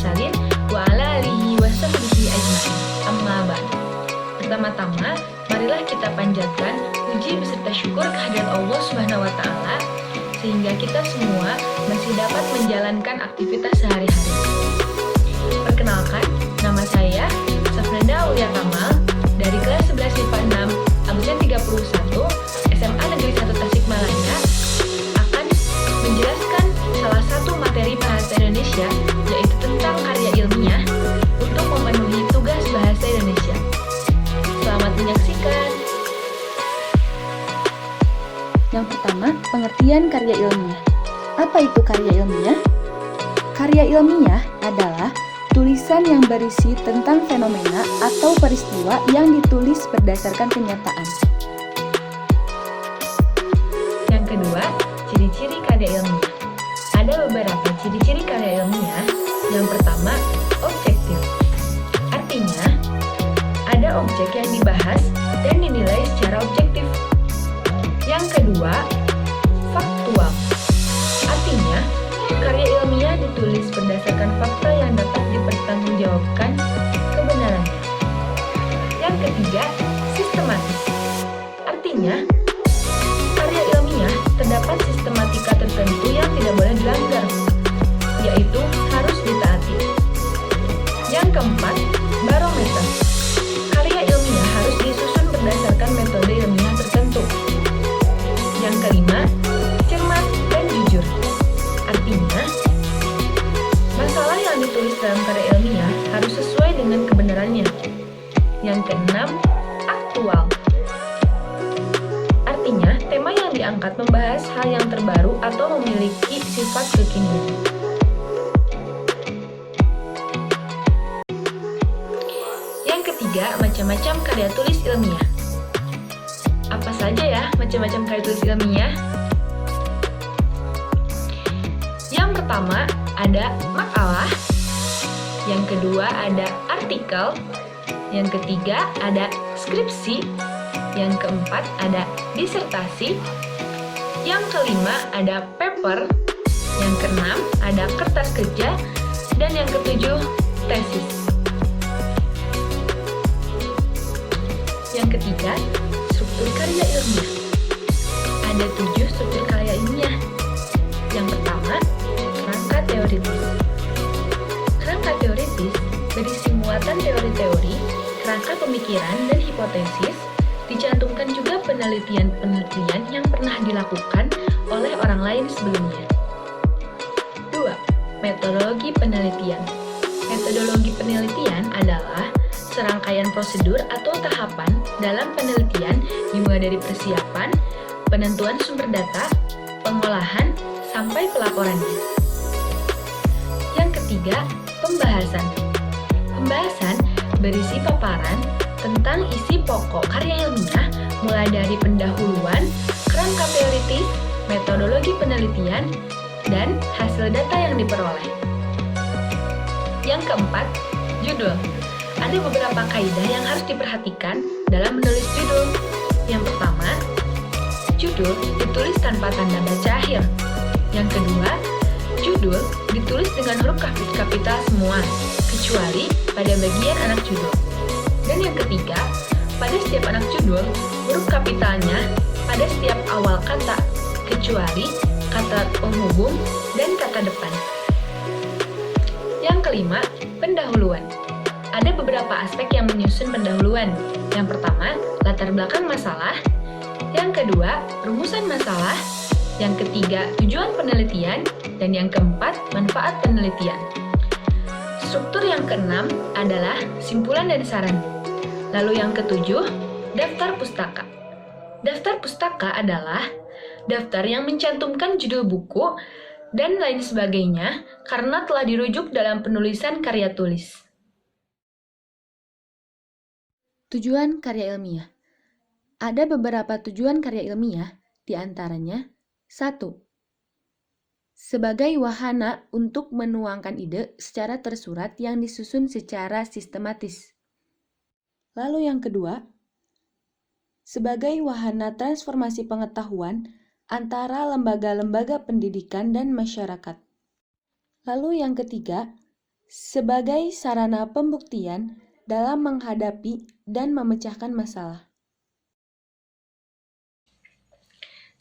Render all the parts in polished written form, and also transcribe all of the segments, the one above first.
mursalin wa ala alihi wa sahbihi ajma'in. Amma ba'd. Pertama-tama, marilah kita panjatkan puji beserta syukur kehadirat Allah Subhanahu wa taala sehingga kita semua masih dapat menjalankan aktivitas sehari-hari. Perkenalkan, nama saya Safrenda Aulia Kamal dari kelas 11 IPA 6 absen 31 SMA Negeri 1 Tasikmalaya akan menjelaskan salah satu materi bahasa Indonesia yaitu tentang karya ilmiah untuk memenuhi tugas bahasa Indonesia. Selamat menyaksikan. Yang pertama, pengertian karya ilmiah. Apa itu karya ilmiah? Karya ilmiah adalah tulisan yang berisi tentang fenomena atau peristiwa yang ditulis berdasarkan kenyataan. Yang kedua, ciri-ciri karya ilmiah. Ada beberapa ciri-ciri karya ilmiah. Yang pertama, objektif. Artinya, ada objek yang dibahas dan dinilai secara objektif. Yang kedua, faktual. Artinya, karya ilmiah ditulis berdasarkan fakta yang dapat dipertanggungjawabkan kebenarannya. Yang ketiga, sistematis. Artinya, karya ilmiah terdapat sistematika tertentu yang tidak boleh dilanggar, yaitu harus ditaati. Yang keempat, barometer. Karya ilmiah harus disusun berdasarkan metode ilmiah tertentu. Yang kelima, cermat dan jujur. Artinya, masalah yang ditulis dalam karya ilmiah harus sesuai dengan kebenarannya. Yang keenam, aktual. Artinya, tema yang diangkat membahas hal yang terbaru atau memiliki sifat kekinian. Yang ketiga, macam-macam karya tulis ilmiah. Apa saja ya macam-macam karya tulis ilmiah? Yang pertama ada makalah, yang kedua ada artikel, yang ketiga ada skripsi, yang keempat ada disertasi, yang kelima ada paper, yang keenam ada kertas kerja, dan yang ketujuh tesis. Yang ketiga, struktur karya ilmiah. Ada 7 struktur karya ilmiah. Yang pertama, kerangka teoritis. Kerangka teoritis berisi muatan teori-teori, kerangka pemikiran, dan hipotesis. Dicantumkan juga penelitian-penelitian yang pernah dilakukan oleh orang lain sebelumnya. 2. Metodologi penelitian. Metodologi penelitian adalah serangkaian prosedur atau tahapan dalam penelitian dimulai dari persiapan, penentuan sumber data, pengolahan, sampai pelaporannya. Yang ketiga, pembahasan. Pembahasan berisi paparan tentang isi pokok karya ilmiah mulai dari pendahuluan, kerangka teoritis, metodologi penelitian, dan hasil data yang diperoleh. Yang keempat, judul. Ada beberapa kaidah yang harus diperhatikan dalam menulis judul. Yang pertama, judul ditulis tanpa tanda baca akhir. Yang kedua, judul ditulis dengan huruf kapital semua, kecuali pada bagian anak judul. Dan yang ketiga, pada setiap anak judul, huruf kapitalnya pada setiap awal kata, kecuali kata penghubung dan kata depan. Yang kelima, pendahuluan. Ada beberapa aspek yang menyusun pendahuluan. Yang pertama, latar belakang masalah. Yang kedua, rumusan masalah. Yang ketiga, tujuan penelitian. Dan yang keempat, manfaat penelitian. Struktur yang keenam adalah simpulan dan saran. Lalu yang ketujuh, daftar pustaka. Daftar pustaka adalah daftar yang mencantumkan judul buku dan lain sebagainya karena telah dirujuk dalam penulisan karya tulis. Tujuan karya ilmiah. Ada beberapa tujuan karya ilmiah, di antaranya 1. Sebagai wahana untuk menuangkan ide secara tersurat yang disusun secara sistematis. Lalu yang kedua, sebagai wahana transformasi pengetahuan antara lembaga-lembaga pendidikan dan masyarakat. Lalu yang ketiga, sebagai sarana pembuktian dalam menghadapi dan memecahkan masalah.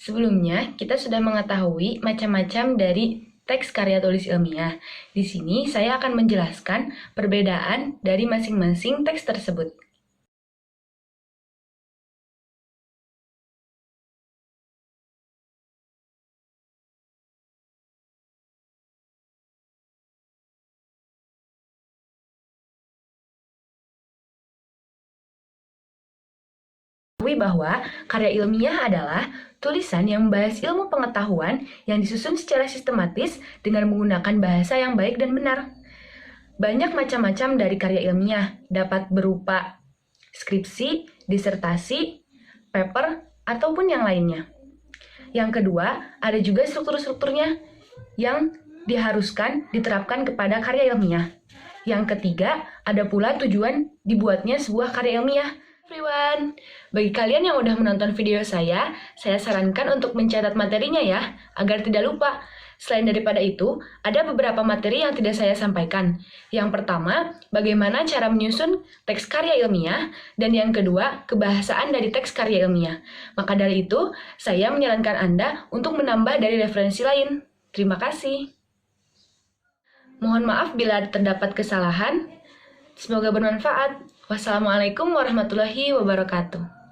Sebelumnya, kita sudah mengetahui macam-macam dari teks karya tulis ilmiah. Di sini, saya akan menjelaskan perbedaan dari masing-masing teks tersebut. Bahwa karya ilmiah adalah tulisan yang membahas ilmu pengetahuan yang disusun secara sistematis dengan menggunakan bahasa yang baik dan benar. Banyak macam-macam dari karya ilmiah, dapat berupa skripsi, disertasi, paper, ataupun yang lainnya. Yang kedua, ada juga struktur-strukturnya yang diharuskan diterapkan kepada karya ilmiah. Yang ketiga, ada pula tujuan dibuatnya sebuah karya ilmiah. Everyone, bagi kalian yang udah menonton video saya sarankan untuk mencatat materinya ya, agar tidak lupa. Selain daripada itu, ada beberapa materi yang tidak saya sampaikan. Yang pertama, bagaimana cara menyusun teks karya ilmiah, dan yang kedua, kebahasaan dari teks karya ilmiah. Maka dari itu, saya menyarankan Anda untuk menambah dari referensi lain. Terima kasih. Mohon maaf bila terdapat kesalahan. Semoga bermanfaat. Wassalamualaikum warahmatullahi wabarakatuh.